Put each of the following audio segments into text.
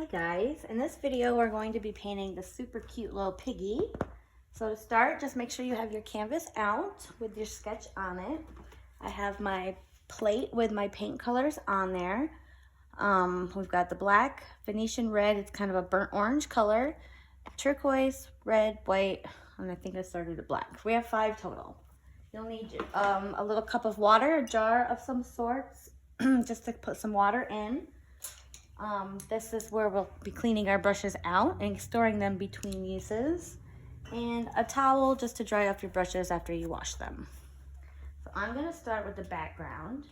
Hi guys, in this video we're going to be painting the super cute little piggy. So to start, just make sure you have your canvas out with your sketch on it. I have my plate with my paint colors on there. We've got the black, Venetian red, it's kind of a burnt orange color, turquoise, red, white, and I think I started at black. We have 5 total. You'll need a little cup of water, a jar of some sorts, just to put some water in. This is where we'll be cleaning our brushes out and storing them between uses. And a towel just to dry off your brushes after you wash them. So I'm going to start with the background.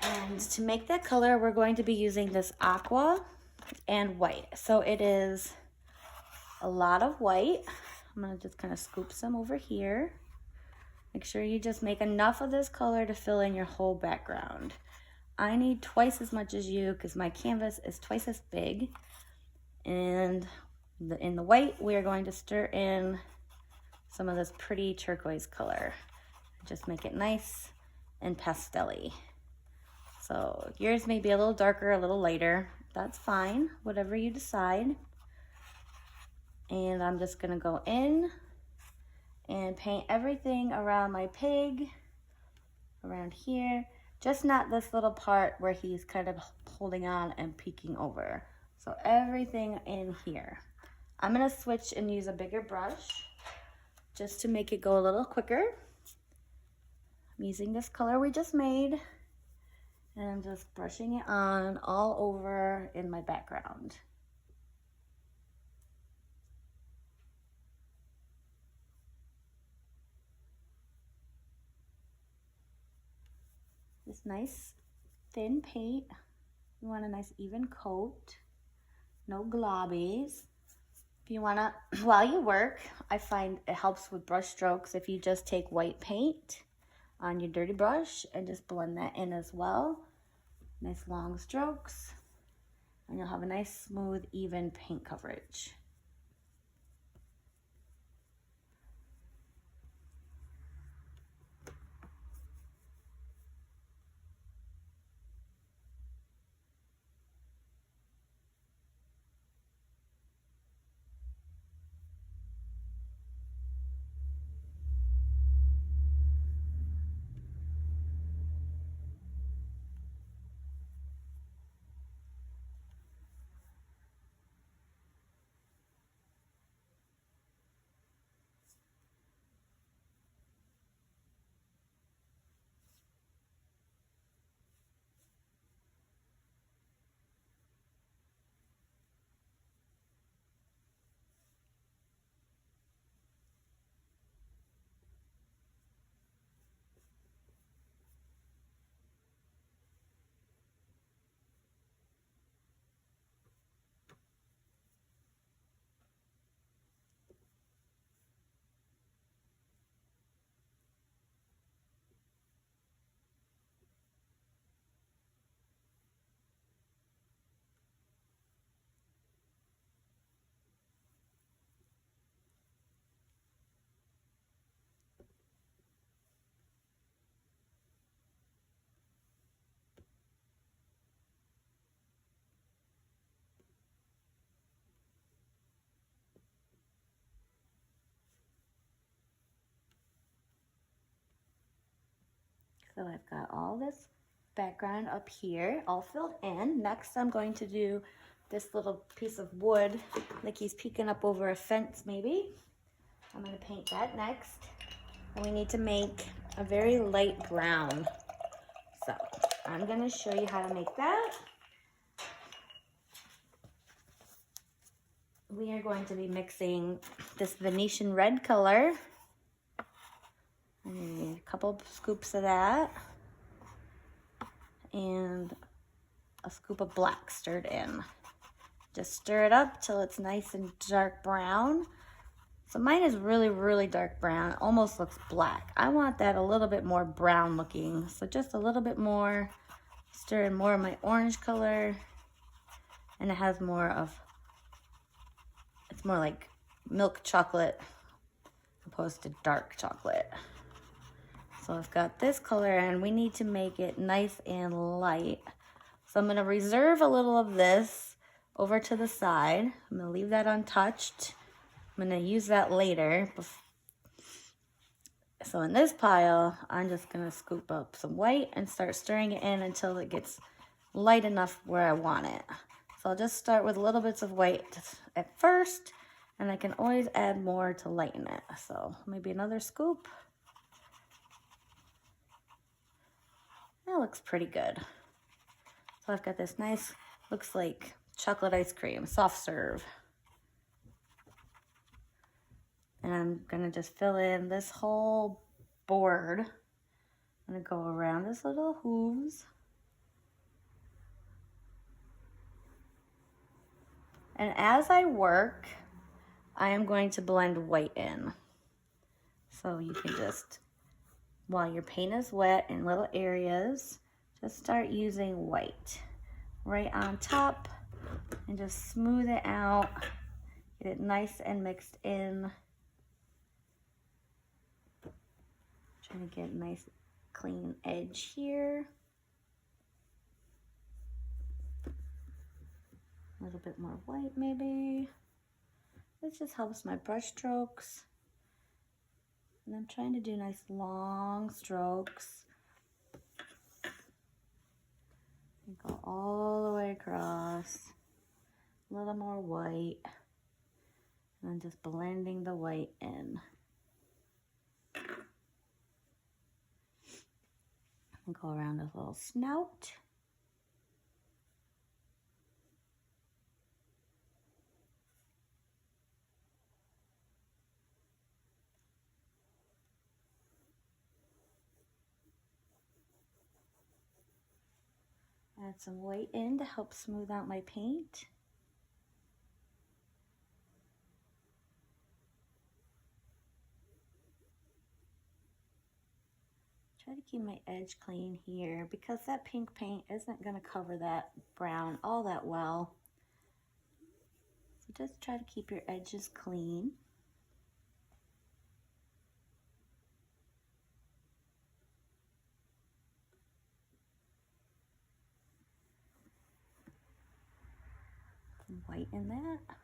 And to make that color, we're going to be using this aqua and white. So it is a lot of white. I'm going to just kind of scoop some over here. Make sure you just make enough of this color to fill in your whole background. I need twice as much as you because my canvas is twice as big. And in the white, we are going to stir in some of this pretty turquoise color. Just make it nice and pastel-y. So yours may be a little darker, a little lighter. That's fine, whatever you decide. And I'm just gonna go in and paint everything around my pig, around here. Just not this little part where he's kind of holding on and peeking over. So everything in here. I'm gonna switch and use a bigger brush just to make it go a little quicker. I'm using this color we just made and I'm just brushing it on all over in my background. This nice thin paint. You want a nice even coat, no globbies. If you wanna, while you work, I find it helps with brush strokes if you just take white paint on your dirty brush and just blend that in as well. Nice long strokes, and you'll have a nice smooth, even paint coverage. So I've got all this background up here all filled in. Next, I'm going to do this little piece of wood, like he's peeking up over a fence maybe. I'm gonna paint that next. And we need to make a very light brown. So I'm gonna show you how to make that. We are going to be mixing this Venetian red color. I need a couple scoops of that and a scoop of black stirred in. Just stir it up till it's nice and dark brown. So mine is really, really dark brown. It almost looks black. I want that a little bit more brown looking. So just a little bit more. Stir in more of my orange color. And it has more of, it's more like milk chocolate opposed to dark chocolate. So I've got this color and we need to make it nice and light. So I'm gonna reserve a little of this over to the side. I'm gonna leave that untouched. I'm gonna use that later. So in this pile, I'm just gonna scoop up some white and start stirring it in until it gets light enough where I want it. So I'll just start with little bits of white at first, and I can always add more to lighten it. So maybe another scoop. That looks pretty good. So I've got this nice, looks like chocolate ice cream, soft serve. And I'm gonna just fill in this whole board. I'm gonna go around this little hooves. And as I work, I am going to blend white in. So you can just, while your paint is wet in little areas, just start using white right on top and just smooth it out. Get it nice and mixed in. Trying to get a nice clean edge here. A little bit more white maybe. This just helps my brush strokes. And I'm trying to do nice long strokes. And go all the way across. A little more white. And then just blending the white in. And go around his little snout. Add some white in to help smooth out my paint. Try to keep my edge clean here because that pink paint isn't going to cover that brown all that well. So just try to keep your edges clean. Some white in that.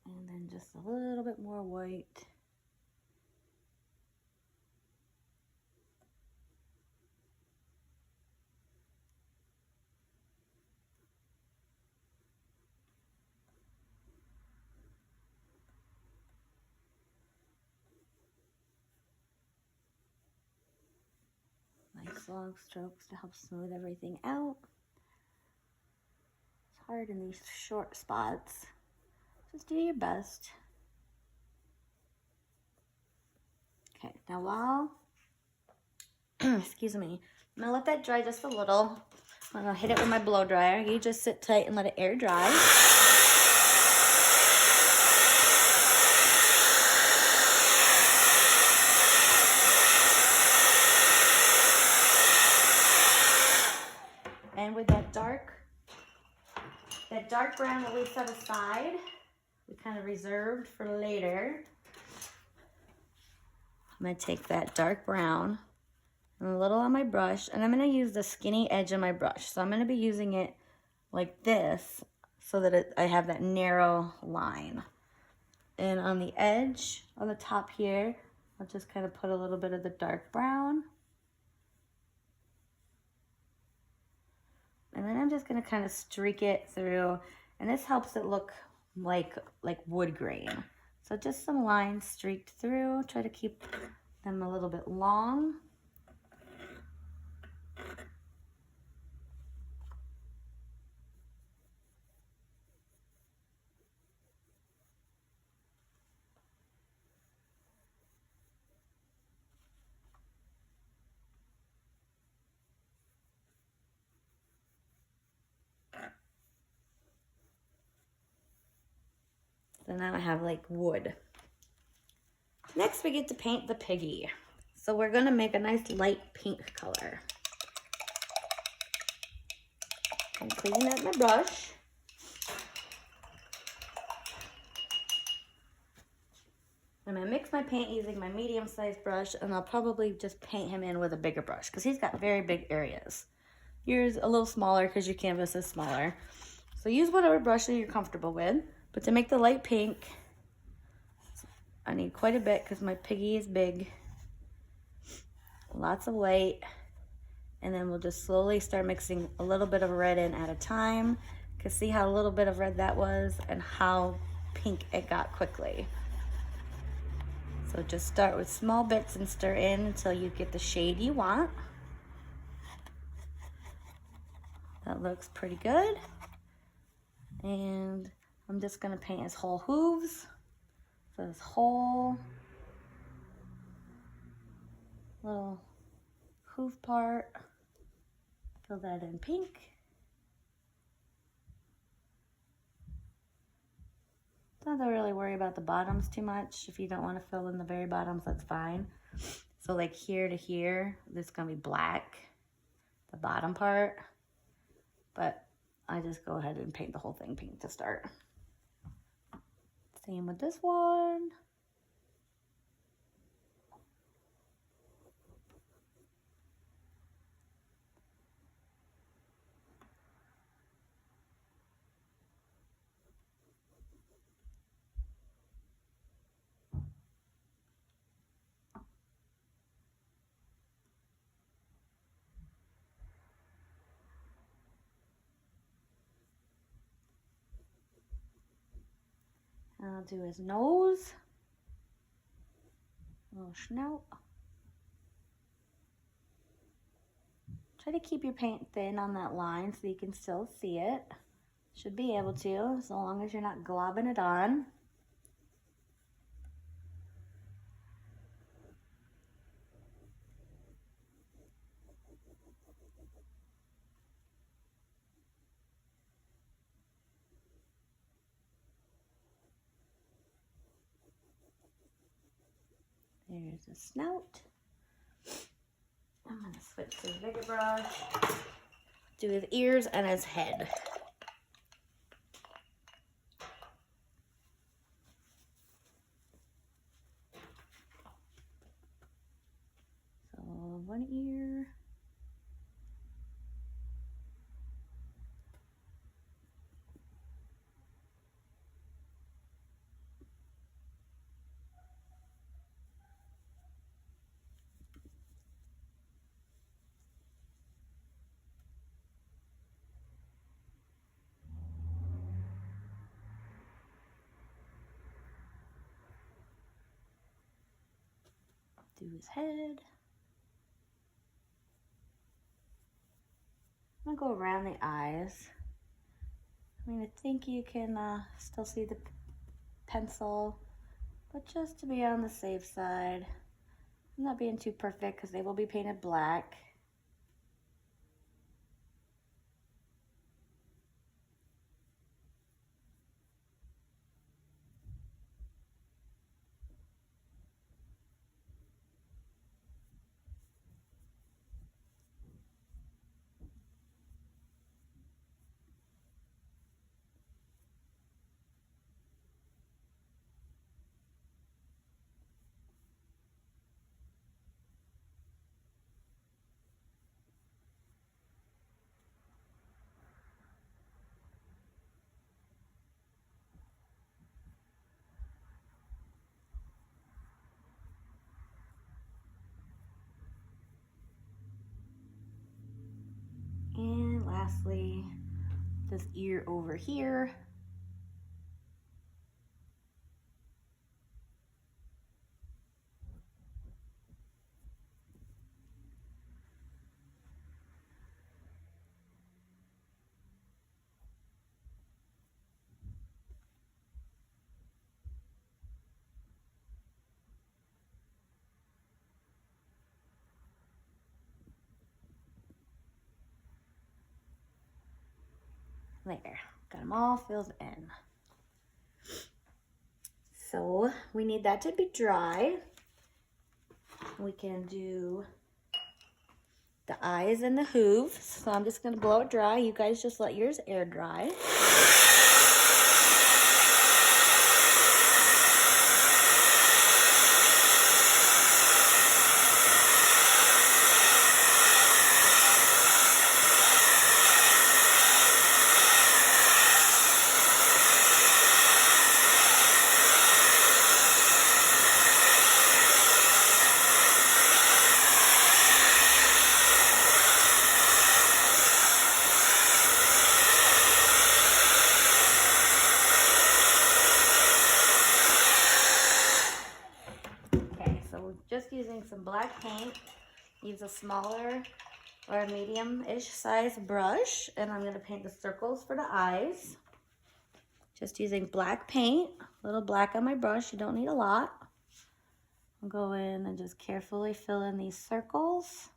And then just a little bit more white. Nice long strokes to help smooth everything out. It's hard in these short spots. Just do your best. Okay, now while, excuse me, I'm gonna let that dry just a little. I'm gonna hit it with my blow dryer. You just sit tight and let it air dry. And with that dark brown that we set aside, we kind of reserved for later. I'm gonna take that dark brown and a little on my brush, and I'm gonna use the skinny edge of my brush. So I'm gonna be using it like this so that I have that narrow line. And on the edge, on the top here, I'll just kind of put a little bit of the dark brown. And then I'm just gonna kind of streak it through, and this helps it look like wood grain. So just some lines streaked through. Try to keep them a little bit long. So now I have like wood. Next we get to paint the piggy. So we're gonna make a nice light pink color. I'm cleaning up my brush. I'm gonna mix my paint using my medium-sized brush, and I'll probably just paint him in with a bigger brush because he's got very big areas. Yours a little smaller because your canvas is smaller. So use whatever brush that you're comfortable with. But to make the light pink, I need quite a bit because my piggy is big. Lots of white. And then we'll just slowly start mixing a little bit of red in at a time. Because see how a little bit of red that was and how pink it got quickly. So just start with small bits and stir in until you get the shade you want. That looks pretty good. And I'm just gonna paint his whole hooves. So this whole little hoof part, fill that in pink. Don't have to really worry about the bottoms too much. If you don't want to fill in the very bottoms, that's fine. So like here to here, this is gonna be black, the bottom part. But I just go ahead and paint the whole thing pink to start. Same with this one. I'll do his nose, little snout. Try to keep your paint thin on that line so you can still see it. Should be able to, so long as you're not globbing it on. There's a snout. I'm gonna switch to the bigger brush. Do his ears and his head. So one ear. Do his head. I'm gonna go around the eyes. I mean, I think you can still see the pencil, but just to be on the safe side, I'm not being too perfect because they will be painted black. And lastly, this ear over here. There, got them all filled in. So we need that to be dry. We can do the eyes and the hooves. So I'm just gonna blow it dry. You guys just let yours air dry. Just using some black paint. Use a smaller or a medium-ish size brush, and I'm gonna paint the circles for the eyes. Just using black paint, a little black on my brush, you don't need a lot. I'll go in and just carefully fill in these circles.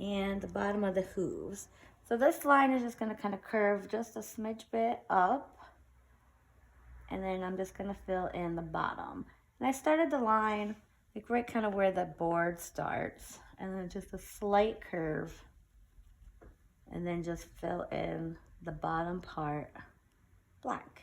And the bottom of the hooves. So this line is just gonna kind of curve just a smidge bit up. And then I'm just gonna fill in the bottom. And I started the line like right kind of where the board starts. And then just a slight curve. And then just fill in the bottom part black.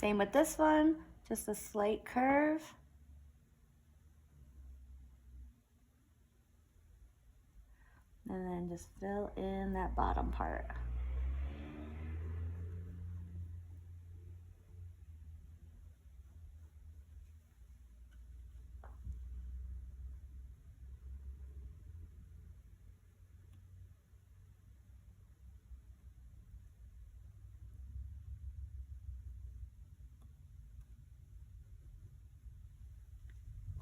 Same with this one, just a slight curve. And then just fill in that bottom part.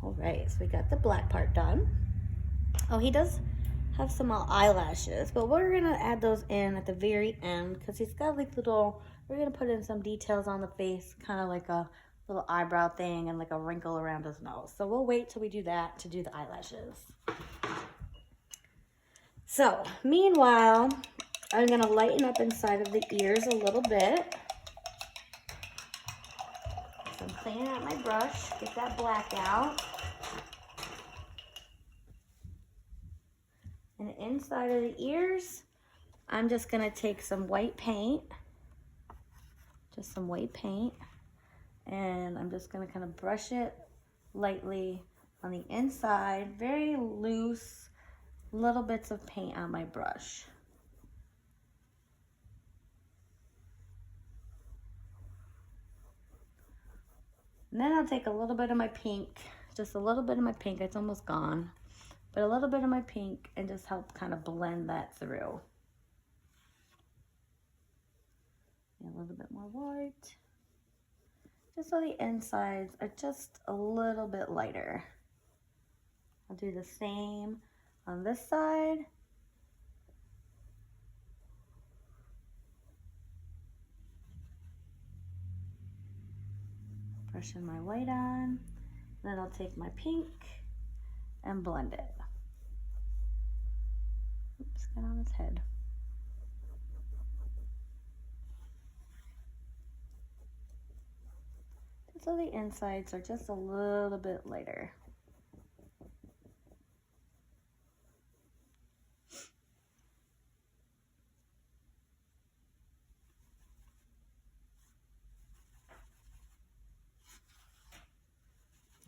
All right, so we got the black part done. Oh, he does have some eyelashes, but we're gonna add those in at the very end because he's got like little, we're gonna put in some details on the face, kind of like a little eyebrow thing and like a wrinkle around his nose. So we'll wait till we do that to do the eyelashes. So meanwhile, I'm gonna lighten up inside of the ears a little bit. So I'm cleaning out my brush, get that black out. And inside of the ears, I'm just gonna take some white paint, just some white paint, and I'm just gonna kind of brush it lightly on the inside, very loose, little bits of paint on my brush. And then I'll take a little bit of my pink, just a little bit of my pink, it's almost gone. But a little bit of my pink and just help kind of blend that through. And a little bit more white. Just so the insides are just a little bit lighter. I'll do the same on this side. Brushing my white on. Then I'll take my pink and blend it. Oops, get on his head. Just so the insides are just a little bit lighter.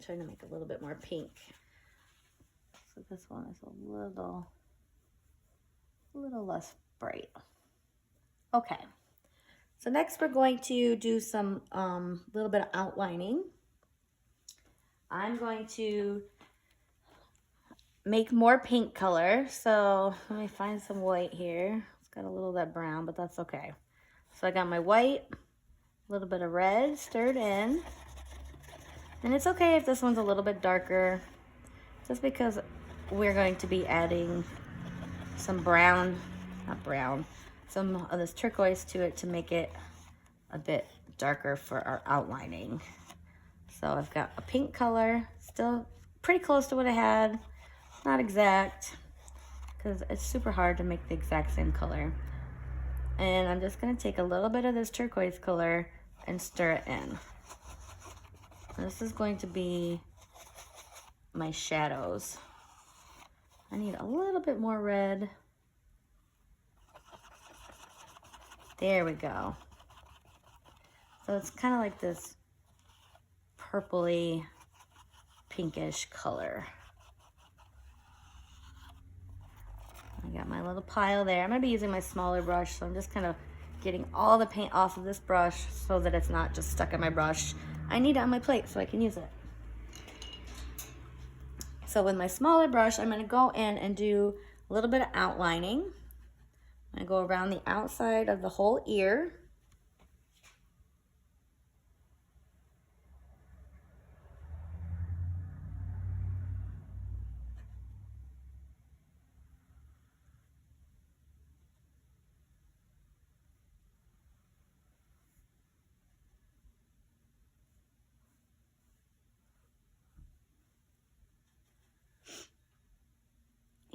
trying to make a little bit more pink. So this one is a little less bright. Okay. So next we're going to do some little bit of outlining. I'm going to make more pink color. So let me find some white here. It's got a little of that brown, but that's okay. So I got my white, a little bit of red stirred in. And it's okay if this one's a little bit darker, just because we're going to be adding some some of this turquoise to it to make it a bit darker for our outlining. So I've got a pink color, still pretty close to what I had, not exact, because it's super hard to make the exact same color. And I'm just gonna take a little bit of this turquoise color and stir it in. This is going to be my shadows. I need a little bit more red. There we go. So it's kind of like this purpley, pinkish color. I got my little pile there. I'm gonna be using my smaller brush, so I'm just kind of getting all the paint off of this brush so that it's not just stuck in my brush. I need it on my plate so I can use it. So with my smaller brush, I'm gonna go in and do a little bit of outlining. I'm gonna go around the outside of the whole ear.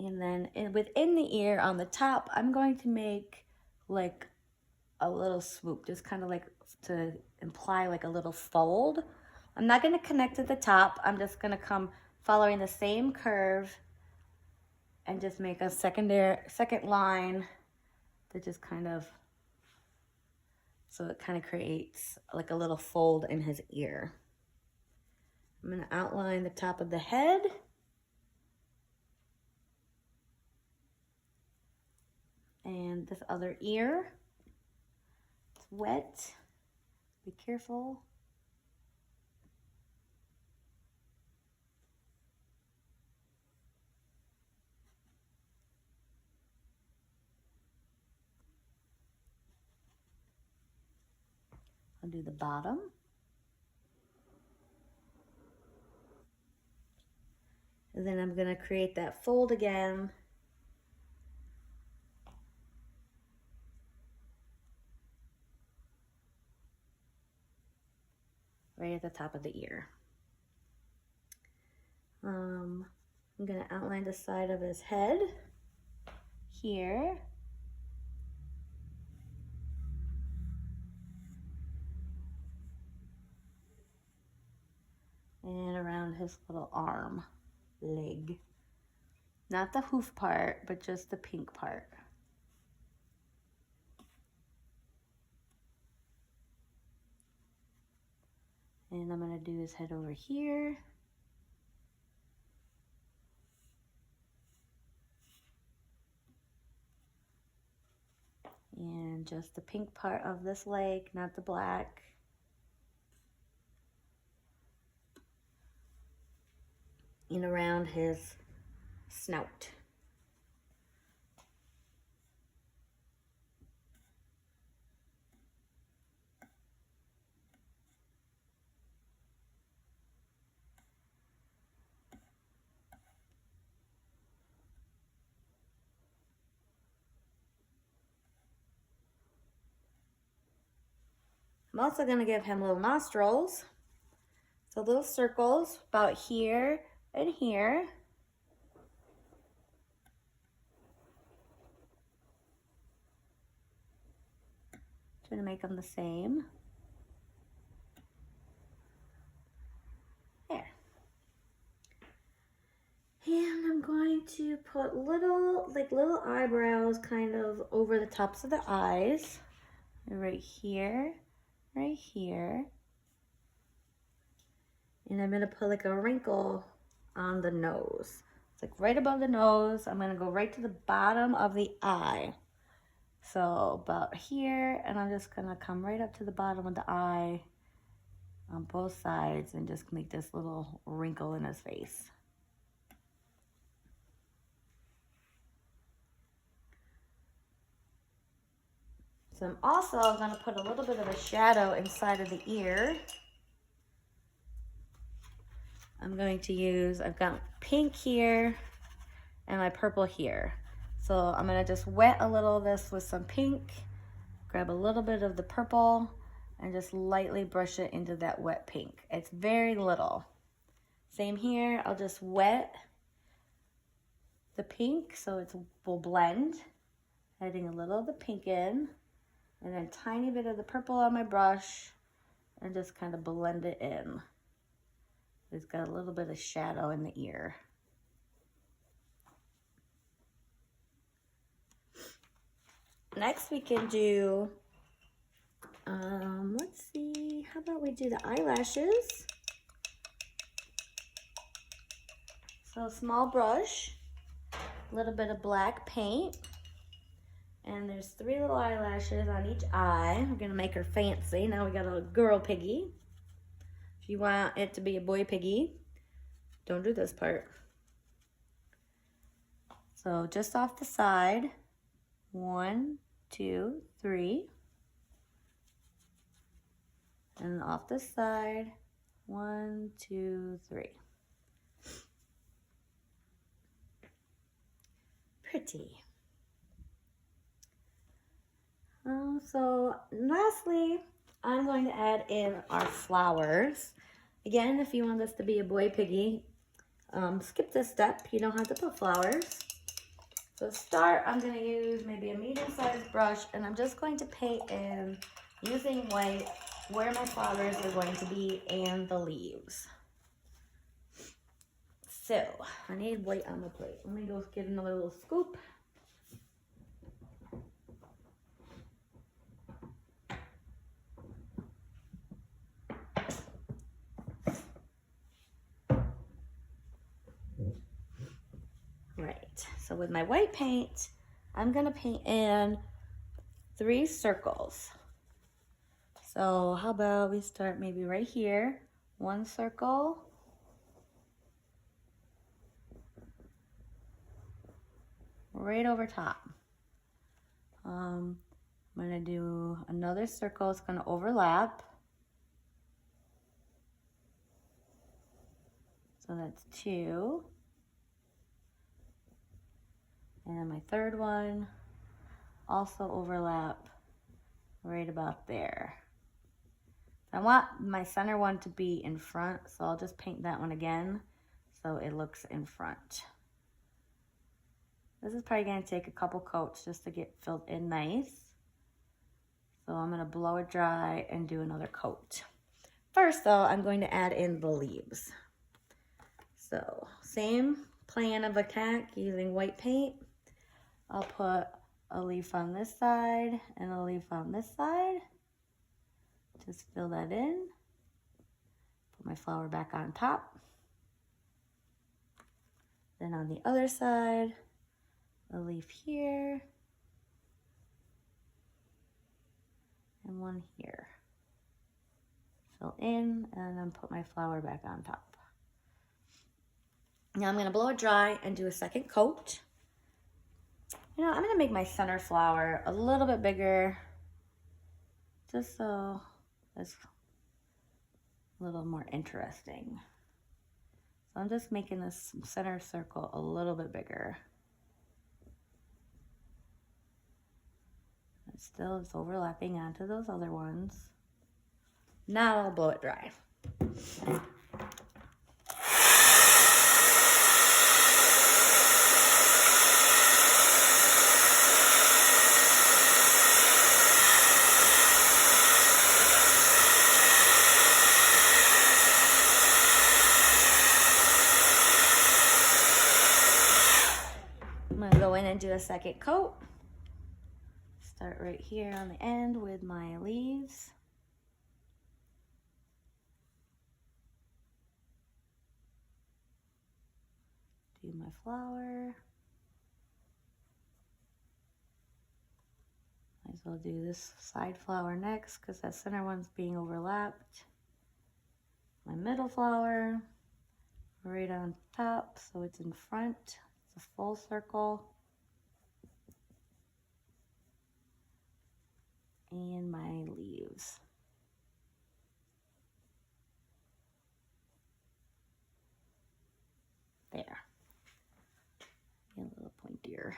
And then within the ear on the top, I'm going to make like a little swoop, just kind of like to imply like a little fold. I'm not going to connect at the top. I'm just going to come following the same curve and just make a second line that just kind of, so it kind of creates like a little fold in his ear. I'm going to outline the top of the head. And this other ear, it's wet, be careful. I'll do the bottom. And then I'm gonna create that fold again. Right at the top of the ear. I'm gonna outline the side of his head here. And around his little arm, leg. Not the hoof part, but just the pink part. And I'm gonna do his head over here. And just the pink part of this leg, not the black. And around his snout. I'm also going to give him little nostrils. So little circles about here and here. Trying to make them the same. There. And I'm going to put little eyebrows kind of over the tops of the eyes. Right here. Right here, And I'm gonna put like a wrinkle on the nose. It's like right above the nose. I'm gonna go right to the bottom of the eye. So about here, and I'm just gonna come right up to the bottom of the eye on both sides and just make this little wrinkle in his face. So I'm also gonna put a little bit of a shadow inside of the ear. I'm going to use, I've got pink here and my purple here. So I'm gonna just wet a little of this with some pink, grab a little bit of the purple, and just lightly brush it into that wet pink. It's very little. Same here, I'll just wet the pink so it will blend, adding a little of the pink in, and then tiny bit of the purple on my brush, and just kind of blend it in. It's got a little bit of shadow in the ear. Next we can do, let's see, how about we do the eyelashes? So small brush, a little bit of black paint, and there's 3 little eyelashes on each eye. We're gonna make her fancy. Now we got a girl piggy. If you want it to be a boy piggy, don't do this part. So just off the side, 1, 2, 3. And off this side, 1, 2, 3. Pretty. So lastly, I'm going to add in our flowers. Again, if you want this to be a boy piggy, skip this step. You don't have to put flowers. So to start, I'm going to use maybe a medium-sized brush, and I'm just going to paint in, using white, where my flowers are going to be and the leaves. So, I need white on the plate. Let me go get another little scoop. Right, so with my white paint, I'm gonna paint in 3 circles. So how about we start maybe right here, 1 circle, right over top. I'm gonna do another circle, it's gonna overlap. So that's 2. And then my third one, also overlap right about there. I want my center one to be in front, so I'll just paint that one again so it looks in front. This is probably gonna take a couple coats just to get filled in nice. So I'm gonna blow it dry and do another coat. First though, I'm going to add in the leaves. So same plan of attack using white paint. I'll put a leaf on this side and a leaf on this side. Just fill that in. Put my flower back on top. Then on the other side, a leaf here. And one here. Fill in and then put my flower back on top. Now I'm gonna blow it dry and do a second coat. You know, I'm gonna make my center flower a little bit bigger, just so it's a little more interesting. So I'm just making this center circle a little bit bigger. It still is overlapping onto those other ones. Now I'll blow it dry. I'm gonna go in and do a second coat. Start right here on the end with my leaves. do my flower. Might as well do this side flower next because that center one's being overlapped. My middle flower right on top, so it's in front. It's a full circle. And my leaves. There. Get a little pointier.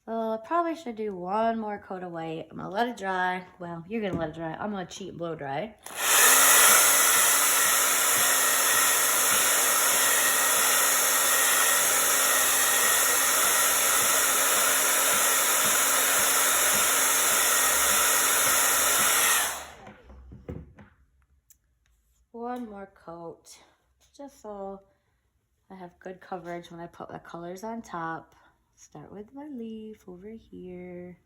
So I probably should do one more coat of white. I'm gonna let it dry. Well, you're gonna let it dry. I'm gonna cheat blow dry. One more coat, just so I have good coverage when I put the colors on top. Start with my leaf over here.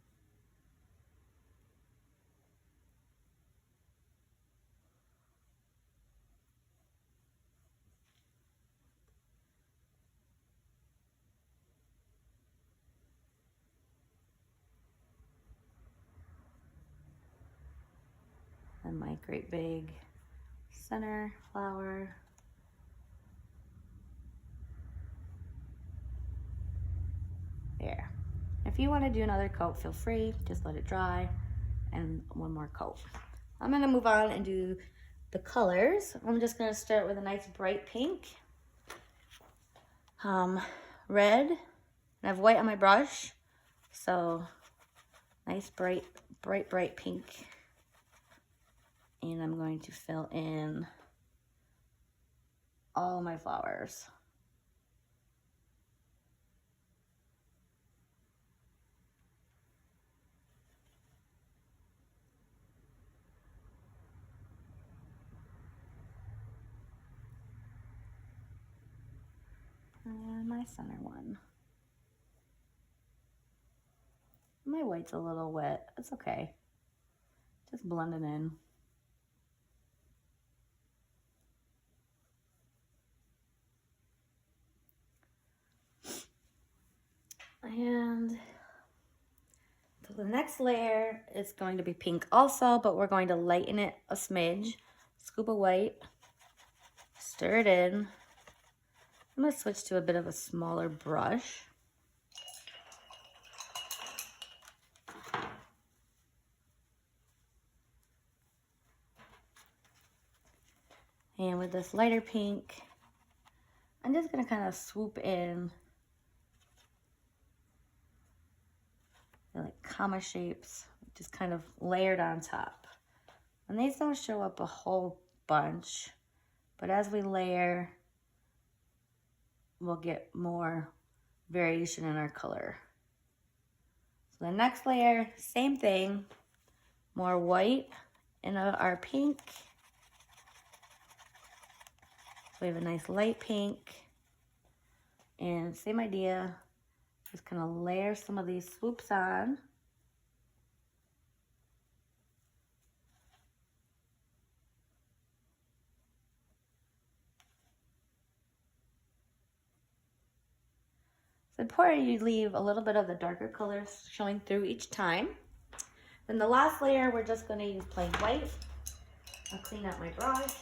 And my great big center flower. There. If you want to do another coat, feel free. Just let it dry. And one more coat. I'm going to move on and do the colors. I'm just going to start with a nice bright pink. Red. I have white on my brush. So, nice bright pink. And I'm going to fill in all my flowers. And my center one. My white's a little wet. It's okay. Just blend it in. And so the next layer is going to be pink also, but we're going to lighten it a smidge. Scoop of white, stir it in. I'm going to switch to a bit of a smaller brush. And with this lighter pink, I'm just going to kind of swoop in like comma shapes, just kind of layered on top. And these don't show up a whole bunch, but as we layer, we'll get more variation in our color. So the next layer, same thing, more white in our pink. So we have a nice light pink, and same idea, just kind of layer some of these swoops on. It's important you leave a little bit of the darker colors showing through each time. Then the last layer, we're just going to use plain white. I'll clean out my brush.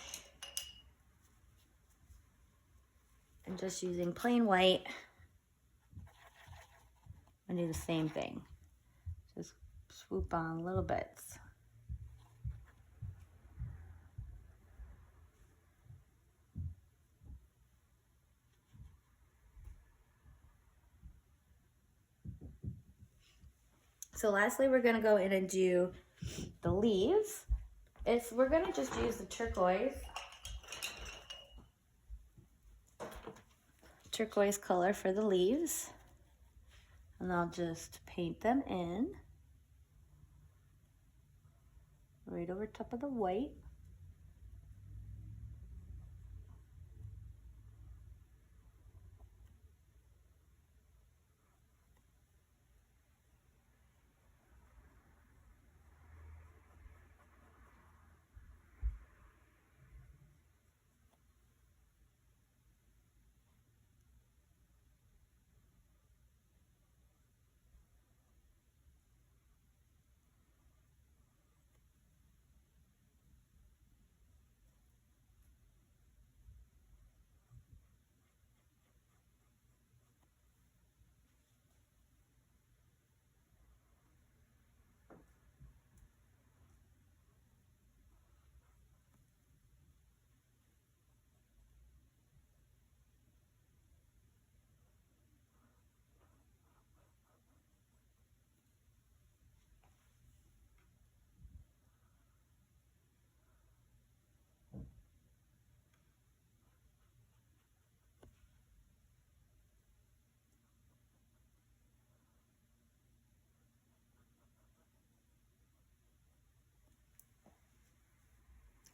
And just using plain white, and do the same thing. Just swoop on little bits. So lastly, we're going to go in and do the leaves. We're going to just use the turquoise color for the leaves. And I'll just paint them in right over top of the white.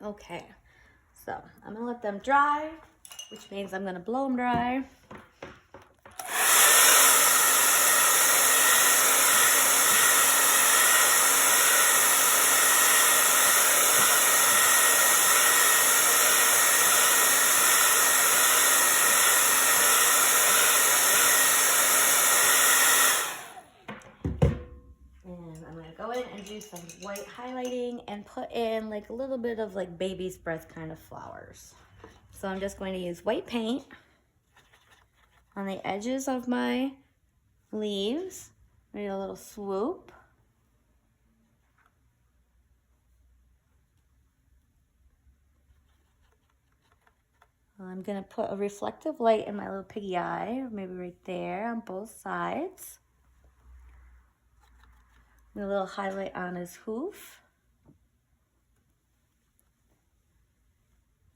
Okay, so I'm gonna let them dry, which means I'm gonna blow them dry. Go in and do some white highlighting and put in like a little bit of like baby's breath kind of flowers. So I'm just going to use white paint on the edges of my leaves. Maybe a little swoop. I'm gonna put a reflective light in my little piggy eye, maybe right there on both sides. A little highlight on his hoof.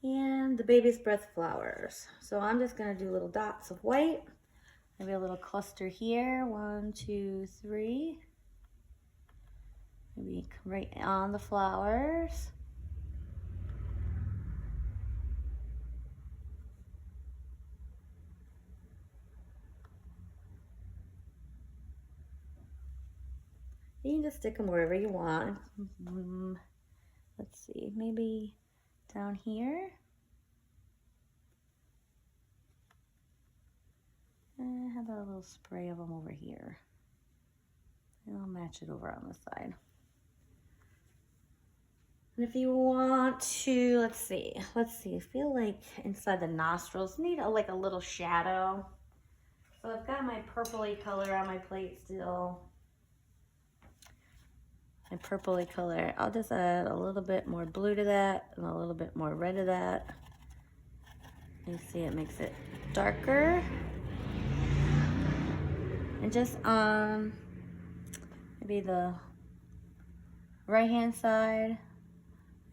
And the baby's breath flowers. So I'm just gonna do little dots of white. Maybe a little cluster here, 1, 2, 3. Maybe right on the flowers. You can just stick them wherever you want. Let's see, maybe down here. How about a little spray of them over here? And I'll match it over on the side. And if you want to, let's see, I feel like inside the nostrils need like a little shadow. So I've got my purpley color on my plate still. My purpley color. I'll just add a little bit more blue to that and a little bit more red to that. You see it makes it darker. And just on maybe the right hand side,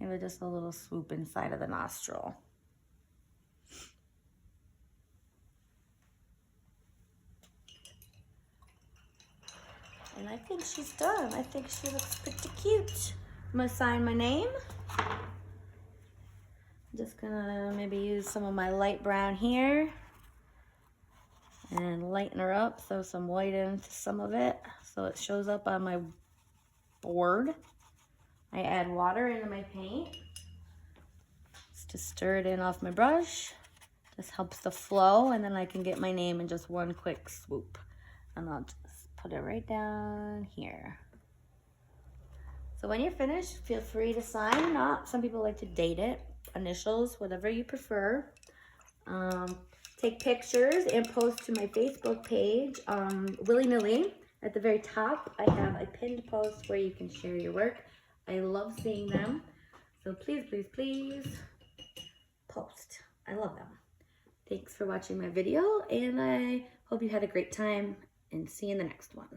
maybe just a little swoop inside of the nostril. And I think she's done. I think she looks pretty cute. I'm gonna sign my name. I'm just gonna maybe use some of my light brown here and lighten her up, throw some white into some of it so it shows up on my board. I add water into my paint just to stir it in off my brush. Just helps the flow, and then I can get my name in just one quick swoop. And I'll just put it right down here. So when you're finished, feel free to sign or not. Some people like to date it, initials, whatever you prefer. Take pictures and post to my Facebook page, Willy-Nilly. At the very top, I have a pinned post where you can share your work. I love seeing them. So please, please, please post. I love them. Thanks for watching my video, and I hope you had a great time, and see you in the next one.